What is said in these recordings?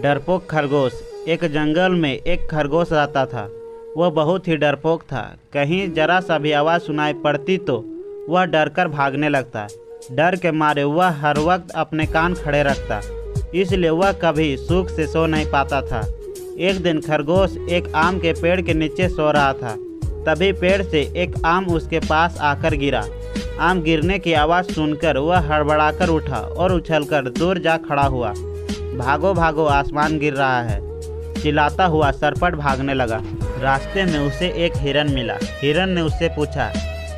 डरपोक खरगोश। एक जंगल में एक खरगोश रहता था। वह बहुत ही डरपोक था। कहीं जरा सा भी आवाज़ सुनाई पड़ती तो वह डरकर भागने लगता। डर के मारे वह हर वक्त अपने कान खड़े रखता, इसलिए वह कभी सुख से सो नहीं पाता था। एक दिन खरगोश एक आम के पेड़ के नीचे सो रहा था। तभी पेड़ से एक आम उसके पास आकर गिरा। आम गिरने की आवाज़ सुनकर वह हड़बड़ाकर उठा और उछलकर दूर जा खड़ा हुआ। भागो भागो, आसमान गिर रहा है, चिल्लाता हुआ सरपट भागने लगा। रास्ते में उसे एक हिरन मिला। हिरन ने उससे पूछा,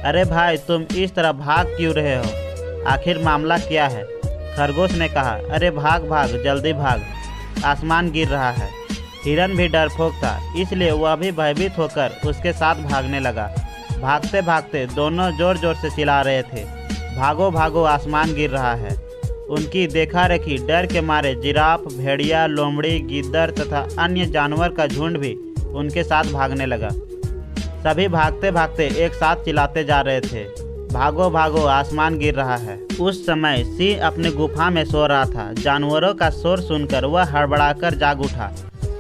अरे भाई, तुम इस तरह भाग क्यों रहे हो? आखिर मामला क्या है? खरगोश ने कहा, अरे भाग भाग, जल्दी भाग, आसमान गिर रहा है। हिरन भी डरपोक था, इसलिए वह भी भयभीत होकर उसके साथ भागने लगा। भागते भागते दोनों जोर जोर से चिल्ला रहे थे, भागो भागो, आसमान गिर रहा है। उनकी देखा रेखी डर के मारे जिराफ, भेड़िया, लोमड़ी, गिद्दर तथा अन्य जानवर का झुंड भी उनके साथ भागने लगा। सभी भागते भागते एक साथ चिल्लाते जा रहे थे, भागो भागो, आसमान गिर रहा है। उस समय सिंह अपने गुफा में सो रहा था। जानवरों का शोर सुनकर वह हड़बड़ाकर जाग उठा।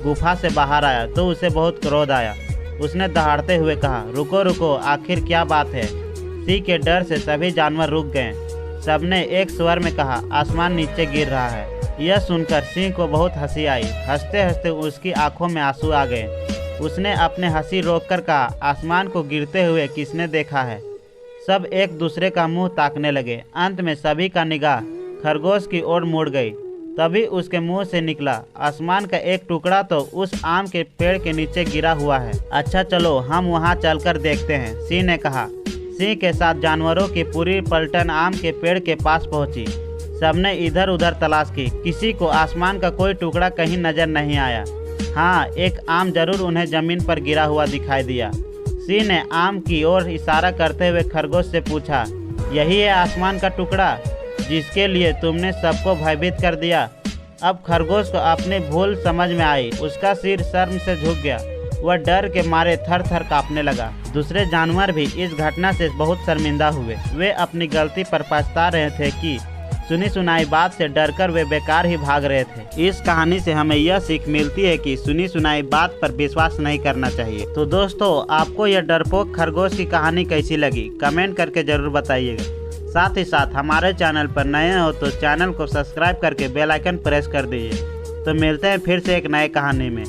गुफा से बाहर आया तो उसे बहुत क्रोध आया। उसने दहाड़ते हुए कहा, रुको रुको, आखिर क्या बात है? सिंह के डर से सभी जानवर रुक गए। सबने एक स्वर में कहा, आसमान नीचे गिर रहा है। यह सुनकर सिंह को बहुत हंसी आई। हंसते हंसते उसकी आंखों में आंसू आ गए। उसने अपने हंसी रोककर कहा, आसमान को गिरते हुए किसने देखा है? सब एक दूसरे का मुंह ताकने लगे। अंत में सभी का निगाह खरगोश की ओर मुड़ गई। तभी उसके मुंह से निकला, आसमान का एक टुकड़ा तो उस आम के पेड़ के नीचे गिरा हुआ है। अच्छा चलो, हम वहां चलकर देखते हैं, सिंह ने कहा। सिंह के साथ जानवरों की पूरी पलटन आम के पेड़ के पास पहुंची। सबने इधर उधर तलाश की, किसी को आसमान का कोई टुकड़ा कहीं नजर नहीं आया। हाँ, एक आम जरूर उन्हें जमीन पर गिरा हुआ दिखाई दिया। सिंह ने आम की ओर इशारा करते हुए खरगोश से पूछा, यही है आसमान का टुकड़ा जिसके लिए तुमने सबको भयभीत कर दिया? अब खरगोश को अपनी भूल समझ में आई। उसका सिर शर्म से झुक गया। वह डर के मारे थर थर कांपने लगा। दूसरे जानवर भी इस घटना से बहुत शर्मिंदा हुए। वे अपनी गलती पर पछता रहे थे कि सुनी सुनाई बात से डरकर वे बेकार ही भाग रहे थे। इस कहानी से हमें यह सीख मिलती है कि सुनी सुनाई बात पर विश्वास नहीं करना चाहिए। तो दोस्तों, आपको यह डरपोक खरगोश की कहानी कैसी लगी? कमेंट करके जरूर बताइएगा। साथ ही साथ हमारे चैनल पर नए हो तो चैनल को सब्सक्राइब करके बेल आइकन प्रेस कर दीजिए। तो मिलते हैं फिर से एक नए कहानी में।